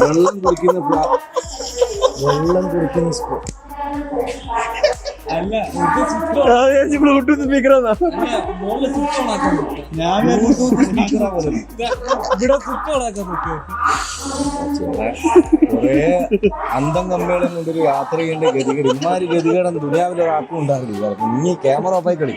വെള്ളം കുടിക്കുന്ന spoon. Bluetooth speaker കൊറേ അന്തം കമ്മികളും കൊണ്ടൊരു യാത്ര ചെയ്യേണ്ട ഗതികേട്. ഇമാര് ഗതികേടം ദുനിയാവിലെ ഒരാൾക്കും ഉണ്ടാകില്ല. ഇനി ക്യാമറ ഓഫായി കളി.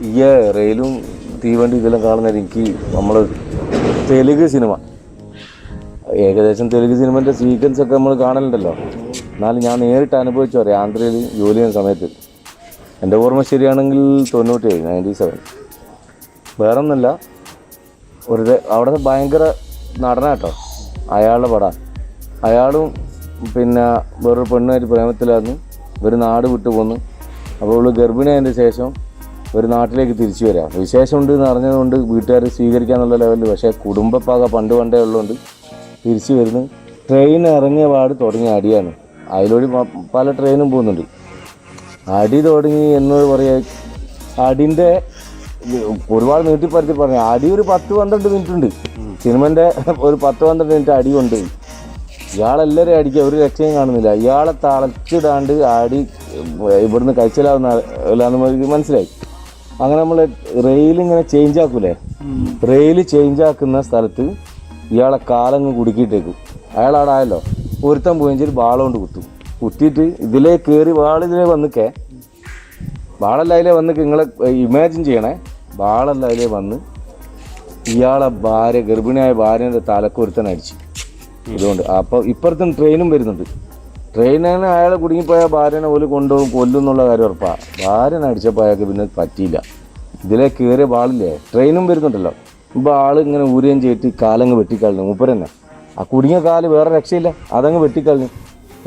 ഈ റെയിലും തീവണ്ടി ഇതെല്ലാം കാണുന്നത് എനിക്ക് നമ്മൾ തെലുങ്ക് സിനിമ, ഏകദേശം തെലുങ്ക് സിനിമൻ്റെ സീക്വൻസ് ഒക്കെ നമ്മൾ കാണലുണ്ടല്ലോ. എന്നാലും ഞാൻ നേരിട്ട് അനുഭവിച്ചു പറയാം. ആന്ധ്രയിൽ ജോലി ചെയ്യുന്ന സമയത്ത് എൻ്റെ ഓർമ്മ ശരിയാണെങ്കിൽ 97 വേറെ ഒന്നുമല്ല, അവിടെ ഭയങ്കര നടനാട്ടോ അയാളുടെ പടം. അയാളും പിന്നെ വേറൊരു പെണ്ണുമായിട്ട് പ്രേമത്തിലായിരുന്നു. ഒരു നാട് വിട്ടു പോന്നു. അപ്പോൾ അവൾ ഗർഭിണിയായതിൻ്റെ ശേഷം ഒരു നാട്ടിലേക്ക് തിരിച്ചു വരാം. വിശേഷമുണ്ട് എന്ന് അറിഞ്ഞതുകൊണ്ട് വീട്ടുകാർ സ്വീകരിക്കാന്നുള്ള ലെവലിൽ. പക്ഷേ കുടുംബപ്പാക പണ്ടേ ഉള്ളതുകൊണ്ട് തിരിച്ചു വരുന്നു. ട്രെയിൻ ഇറങ്ങിയ പാട് തുടങ്ങിയ അടിയാണ്. അതിലൂടെ പല ട്രെയിനും പോകുന്നുണ്ട്. അടി തുടങ്ങി എന്നോട് പറയാ. അടിൻ്റെ ഒരുപാട് നീട്ടിപ്പരത്തി പറഞ്ഞു. അടി ഒരു 10-12 മിനിറ്റ് ഉണ്ട്. സിനിമൻ്റെ ഒരു 10-12 മിനിറ്റ് അടി കൊണ്ട് ഇയാളെല്ലാവരും അടിക്കുക, ഒരു രക്ഷയും കാണുന്നില്ല. ഇയാളെ തളച്ചിടാണ്ട് അടി ഇവിടുന്ന് കഴിച്ചില്ലാന്ന് മനസ്സിലായി. അങ്ങനെ നമ്മൾ റെയിലിങ്ങനെ ചേഞ്ച് ആക്കൂലേ, റെയിൽ ചേഞ്ച് ആക്കുന്ന സ്ഥലത്ത് ഇയാളെ കാലങ്ങ് കുടുക്കിയിട്ടേക്കും. അയാളാടായല്ലോ ഒരുത്തം പോയെങ്കിൽ ബാളുകൊണ്ട് കുത്തിയിട്ട് ഇതിലേ കയറി ബാളിതിലേ വന്നിക്കേ. ബാളല്ല അതിലേ വന്നിക്ക്. നിങ്ങളെ ഇമാജിൻ ചെയ്യണേ, ബാളല്ല അതിലേ വന്ന് ഇയാളെ ഭാര്യ, ഗർഭിണിയായ ഭാര്യൻ്റെ തലക്കൊരുത്തൻ അടിച്ചു. ഇതുകൊണ്ട് അപ്പോൾ ഇപ്പുറത്തും ട്രെയിനും വരുന്നുണ്ട്. ട്രെയിനാണ് അയാളെ കുടുങ്ങിപ്പോയ ഭാര്യനെ പോലും കൊണ്ടുപോകും, കൊല്ലും എന്നുള്ള കാര്യം ഉറപ്പാണ്. ഭാര്യനെ അടിച്ചപ്പോൾ അയാൾക്ക് പിന്നെ പറ്റിയില്ല. ഇതിലെ കയറിയ ബാളില്ലേ, ട്രെയിനും വരുന്നുണ്ടല്ലോ. ഇപ്പോൾ ആൾ ഇങ്ങനെ ഊരുകയും ചെയ്തിട്ട് കാലങ്ങ് വെട്ടിക്കളഞ്ഞു. മൂപ്പരെന്നെ ആ കുടുങ്ങിയ കാല് വേറെ രക്ഷയില്ല, അതങ്ങ് വെട്ടിക്കളഞ്ഞു.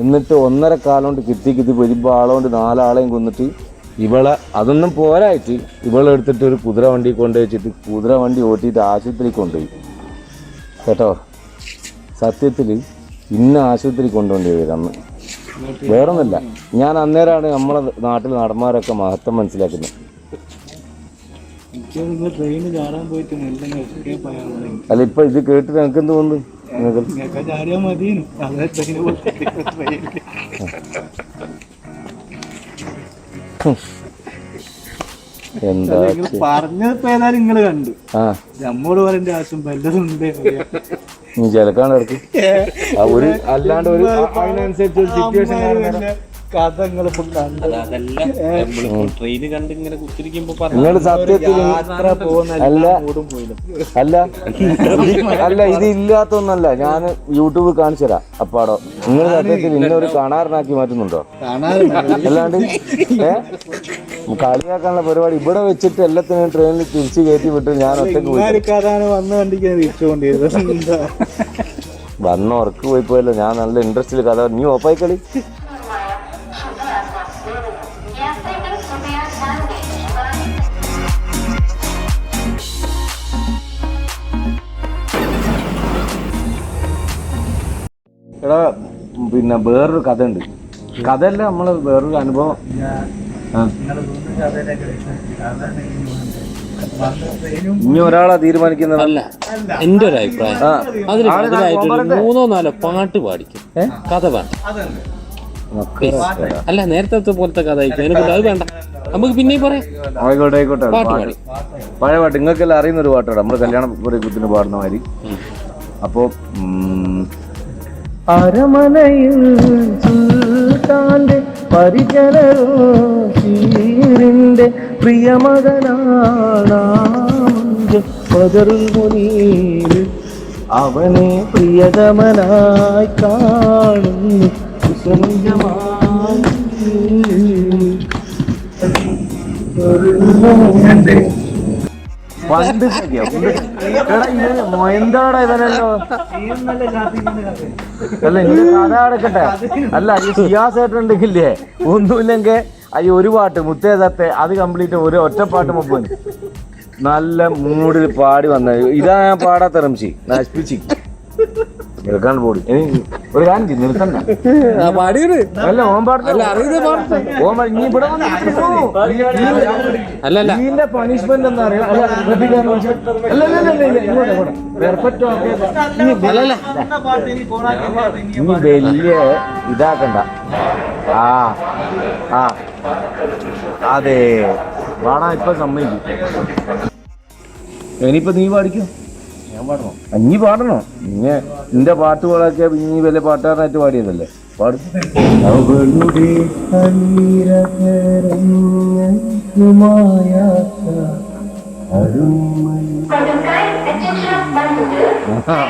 എന്നിട്ട് 1.5 കാലം കൊണ്ട് കിത്തി പൊരിപ്പോൾ ആളുകൊണ്ട് 4 ആളെയും കൊന്നിട്ട് ഇവളെ അതൊന്നും പോരായിട്ട് ഇവളെ എടുത്തിട്ട് ഒരു കുതിര വണ്ടി കൊണ്ടുവച്ചിട്ട് കുതിര വണ്ടി ഓട്ടിയിട്ട് ആശുപത്രി കൊണ്ടുപോയി കേട്ടോ. സത്യത്തിൽ ഇന്ന ആശുപത്രി കൊണ്ടുപോകേണ്ടി വരും അന്ന്. വേറൊന്നുമില്ല, ഞാൻ അന്നേരമാണ് നമ്മളെ നാട്ടിൽ നടന്മാരൊക്കെ മഹത്വം മനസ്സിലാക്കുന്നത്. അല്ല ഇപ്പൊ ഇത് കേട്ടിട്ട് എനിക്ക് എന്ത് തോന്നുന്നു? എന്താ പറഞ്ഞപ്പോ ഏതായാലും നിങ്ങള് കണ്ടു. നമ്മോട് പറയേണ്ട ആവശ്യം വല്ലതുണ്ട്. നീ ചിലക്കാണ് ഇടക്ക് ഒരു അല്ലാണ്ട് ഒരു അതിനനുസരിച്ച് ഒരു സിറ്റുവേഷൻ കഥകൾ നിങ്ങൾ സത്യത്തിൽ അല്ല ഇത് ഇല്ലാത്തൊന്നല്ല. ഞാൻ യൂട്യൂബിൽ കാണിച്ചു തരാം അപ്പാടോ. നിങ്ങൾ സത്യത്തിൽ ഇന്നൊരു കാണാറിനാക്കി മാറ്റുന്നുണ്ടോ? അല്ലാണ്ട് കളിയാക്കാനുള്ള പരിപാടി ഇവിടെ വെച്ചിട്ട് എല്ലാത്തിനും ട്രെയിനിൽ തിരിച്ചു കയറ്റി വിട്ട് ഞാൻ വന്ന ഉറക്ക് പോയി പോയല്ലോ. ഞാൻ നല്ല ഇൻട്രസ്റ്റിൽ കഥ. നീ ഓപ്പായി കളി. എടാ പിന്നെ വേറൊരു കഥ ഉണ്ട്. കഥയല്ല, നമ്മള് വേറൊരു അനുഭവം. ഇനി ഒരാളാ തീരുമാനിക്കുന്നതല്ല എന്റെ ഒരു അഭിപ്രായം. അതിലായിട്ട് 3-4 പാട്ട് പാടിക്കും, കഥ വേണ്ട. അല്ല നേരത്തെ പോലത്തെ കഥ ആയിരിക്കും. അത് വേണ്ട, നമുക്ക് പിന്നെയും പറയാം. ആയിക്കോട്ടെ പാട്ട് പാടി. പഴയ പാട്ട് നിങ്ങൾക്കെല്ലാം അറിയുന്ന ഒരു പാട്ടാണ്, നമ്മള് കല്യാണത്തിന് പാടുന്ന മാതിരി. അപ്പോ അരമനയിൽ സുൽത്താന്റെ പരിചരന്റെ പ്രിയമകനാണ് ബദറുൽ മുനീർ. അവനെ പ്രിയതമനായി കാണുന്നു പണ്ട് മൊയന്താടാ ഇവനല്ലോ. അല്ല ഇനി കഥ അടക്കട്ടെ. അല്ല ഈ സിയാസേട്ടുണ്ടെങ്കിലേ ഒന്നുമില്ലെങ്കിൽ ഈ ഒരു പാട്ട് മുത്തേതത്തെ അത് കംപ്ലീറ്റ് ഒരു ഒറ്റപ്പാട്ട് 30 നല്ല മൂഡിൽ പാടി വന്ന. ഇതാ ഞാൻ പാടാത്ത റംഷി നശിപ്പിച്ച് കേൾക്കാണ്ട് പോടി. ഇനി ഒരു കാര്യം ചെയ്യ്, നിർത്തണ്ട. പാടിയത് അല്ല ഓൻ പാട അറിയുന്ന പാട്ട് ഓൻ ഇനി ഇവിടെ അല്ലല്ല ഇതിന്റെ പണിഷ്മെന്റ് എന്താ അറിയാം? പെർഫെക്റ്റ് ഇനി വലിയ ഇതാക്കണ്ട. ആ ആ അതെ പാടാ ഇപ്പൊ സമ്മതിക്കും. ഇനിയിപ്പോ നീ പാടിക്കും, ഞാൻ പാടണോ? നീ പാടണോ? നിന്റെ പാട്ട് പാടാക്കിയ നീ വലിയ പാട്ടുകാരനായിട്ട് പാടിയതല്ലേ? പാടും. അവളുടെ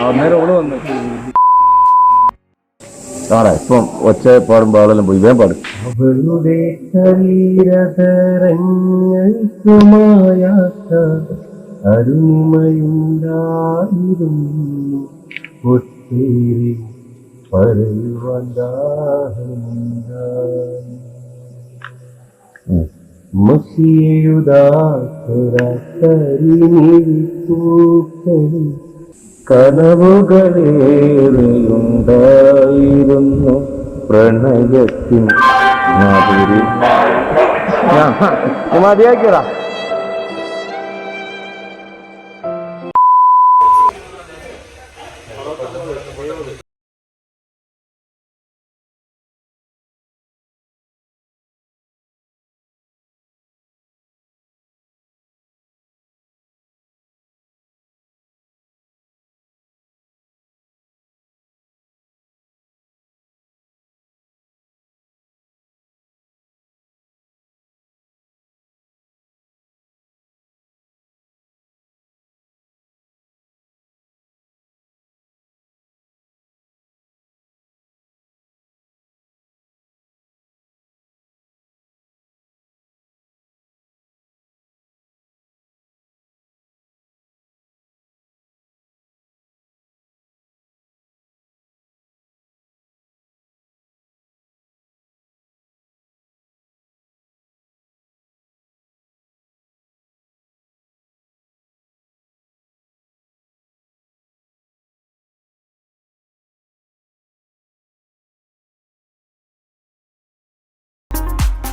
അന്നേരം ഓള് വന്നു പാടാ. ഇപ്പം ഒച്ച പാടുമ്പോ ആളെല്ലാം പോയി വേഗം പാടും. അവളുടെ ശരീരധരങ്ങൾക്കുമായാത്ത അരുമയുണ്ടായിരുന്നു ഒത്തേറെ പറയുവാൻ ദാഹമുണ്ടായി. മസിയെഴുതാത്തൊരക്കരിനിരിപ്പൂക്കളിൽ കനവുകളേറെയുണ്ടായിരുന്നു പ്രണയത്തിൻ മാധുരി. മതിയാക്കിയടാ.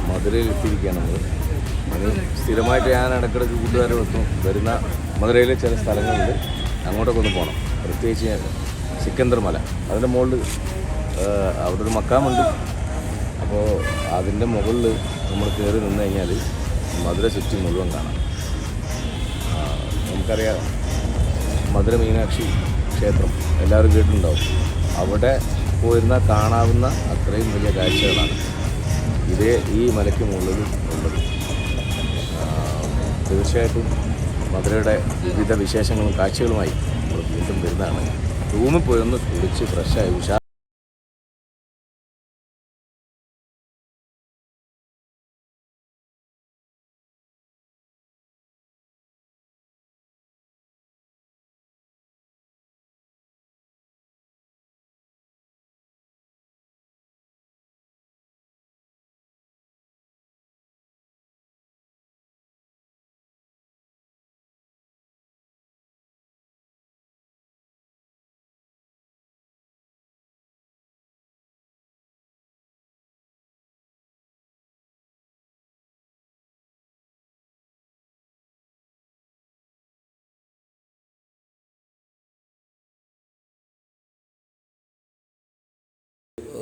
മധുരയിൽ എത്തിയിരിക്കുകയാണ് നമ്മൾ. ഇനി സ്ഥിരമായിട്ട് ഞാൻ ഇടയ്ക്കിടയ്ക്ക് കൂട്ടുകാരും എത്തും. വരുന്ന മധുരയിലെ ചില സ്ഥലങ്ങളിൽ അങ്ങോട്ടൊക്കെ ഒന്ന് പോകണം. പ്രത്യേകിച്ച് സിക്കന്ദർ മല, അതിൻ്റെ മുകളിൽ അവിടെ ഒരു മക്കാമുണ്ട്. അപ്പോൾ അതിൻ്റെ മുകളിൽ നമ്മൾ കയറി നിന്ന് കഴിഞ്ഞാൽ മധുര ചുറ്റി മുഴുവൻ കാണാം. നമുക്കറിയാം മധുര മീനാക്ഷി ക്ഷേത്രം എല്ലാവരും കേട്ടിട്ടുണ്ടാവും. അവിടെ പോയിരുന്നാൽ കാണാവുന്ന അത്രയും വലിയ കാഴ്ചകളാണ് ഈ മലയ്ക്ക് മുകളിൽ ഉള്ളത്. തീർച്ചയായിട്ടും മധുരയുടെ വിവിധ വിശേഷങ്ങളും കാഴ്ചകളുമായി നമ്മൾ വീണ്ടും വരുന്നതാണ്. റൂമിൽ പോയി ഒന്ന് കുളിച്ച് ഫ്രഷായി ഉഷാ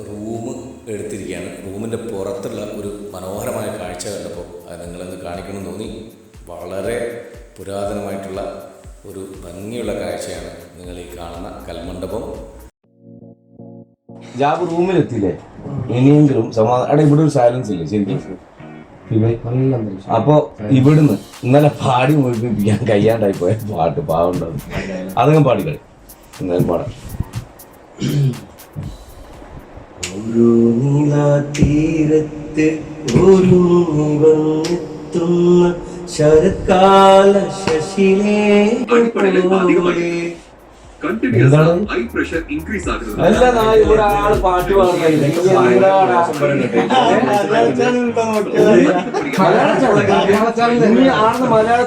റൂം എടുത്തിരിക്കുകയാണ്. റൂമിൻ്റെ പുറത്തുള്ള ഒരു മനോഹരമായ കാഴ്ച കണ്ടപ്പോൾ അത് നിങ്ങളൊന്ന് കാണിക്കണമെന്ന് തോന്നി. വളരെ പുരാതനമായിട്ടുള്ള ഒരു ഭംഗിയുള്ള കാഴ്ചയാണ് നിങ്ങൾ ഈ കാണുന്ന കൽമണ്ഡപം. ജാബ് റൂമിലെത്തിയില്ലേ? ഇനിയെങ്കിലും അവിടെ ഇവിടെ ഒരു സൈലൻസ് ഇല്ലേ ശരിക്കും? അപ്പോൾ ഇവിടുന്ന് ഇന്നലെ പാടി മുഴുപ്പിക്കാൻ കഴിയാണ്ടായി പോയ പാട്ട് പാവുണ്ടാവും. അതങ്ങ് പാടിക്കളി. എന്നാലും പാടാം. ഒരു നീലാതീരത്ത് ഒരുങ്ങി വന്നെത്തുന്ന ശരത്കാല ശശിലേ എന്താണ് അല്ല ഇവിടെ ആള് പാട്ട് പാടുന്നില്ല മലയാള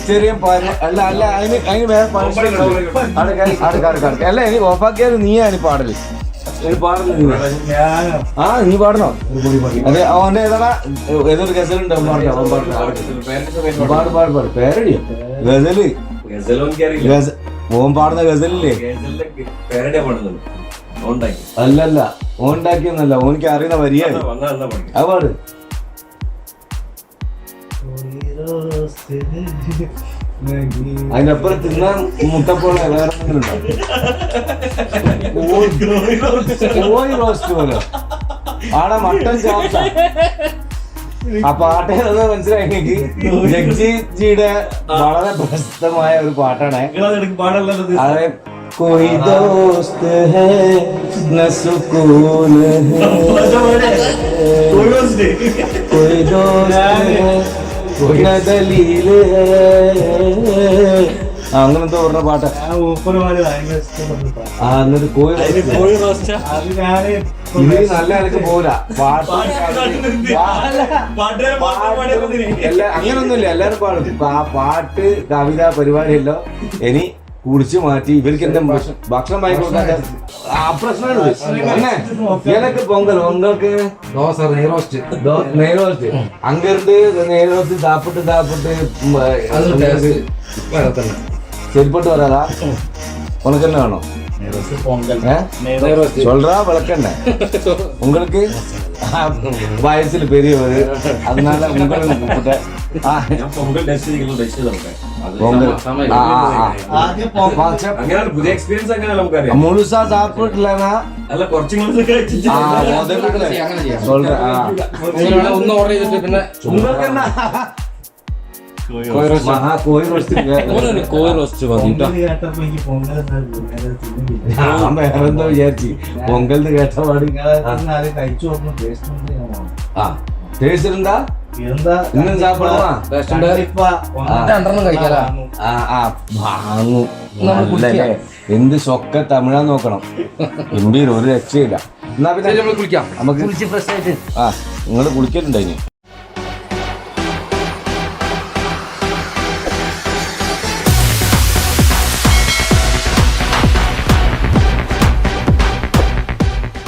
ചെറിയ അല്ല അല്ല അതിന് വേറെ അല്ല ഇനി ഓഫാക്കിയാൽ നീയാണ് പാടല് ആ നീ പാടണോ അതെ അവന്റെ ഏതാ ഏതൊരു ഗസലുണ്ടോ പാട് പാട് പാട് പേരടിയോ ഗസല് ഓൻ പാടുന്ന ഗസലില്ലേ അല്ലല്ല ഓൻ ഉണ്ടാക്കിയൊന്നല്ല ഓനിക്ക് അറിയുന്ന വരിയായി അത് പാട് അതിനപ്പുറം തിന്നാൻ മുട്ടപ്പോലെ വേറെ കോഴി റോസ്റ്റ് പോലെ ആടെ മട്ടൻ ചോപ്സാ ആ പാട്ട് മനസ്സിലാക്കി ജഗ്ജിയുടെ വളരെ പ്രശസ്തമായ ഒരു പാട്ടാണ് അതെ कोई दोस्त है न सुकून है कोई दोस्त है न दलील है അങ്ങനത്തെ പറഞ്ഞ പാട്ട് എന്നിട്ട് കോഴി ഇത് നല്ല എനിക്ക് പോരാ പാട്ട് അങ്ങനൊന്നുമില്ല എല്ലാരും പാടും ആ പാട്ട് കവിത പരിപാടിയല്ലോ ഇനി കുടിച്ചു മാറ്റി ഇവർക്ക് എന്താ ഭക്ഷണം വാങ്ങി കൊടുക്കാൻ ആ പ്രശ്നമാണ് எனக்கு பொங்கல் உங்களுக்கு தோசை நெய் ரோஸ்ட் நெய் ரோஸ்ட் அங்க இருந்து நெய் ரோஸ்ட் சாப்பிட்டு சரிப்பட்டு வராதா உனக்கு என்ன வேணும் சொல்றா விளக்கண்ண உங்களுக்கு வயசுல பெரியவர் அதனால உங்களுக்கு முழுசா சாப்பிடலன்னா சொல்றேன் ഒന്ന് ഓർഡർ ചെയ്തിട്ട് പിന്നെ உங்களுக்கு என்ன കോഴി റോസ്റ്റ് വേറെന്തോ വിചാരിച്ചു പൊങ്കൽ കേട്ട പാടി ആ ടേസ്റ്റ് இருந்தா இன்னும் சாப்பிடுவா എന്ത് ചൊക്ക തമിഴാ നോക്കണം ഗംഭീരം ഒരു രക്ഷയില്ല എന്നാ പിന്നെ കുളിക്കാം നമുക്ക് ആ നിങ്ങൾ കുളിക്കലുണ്ടായി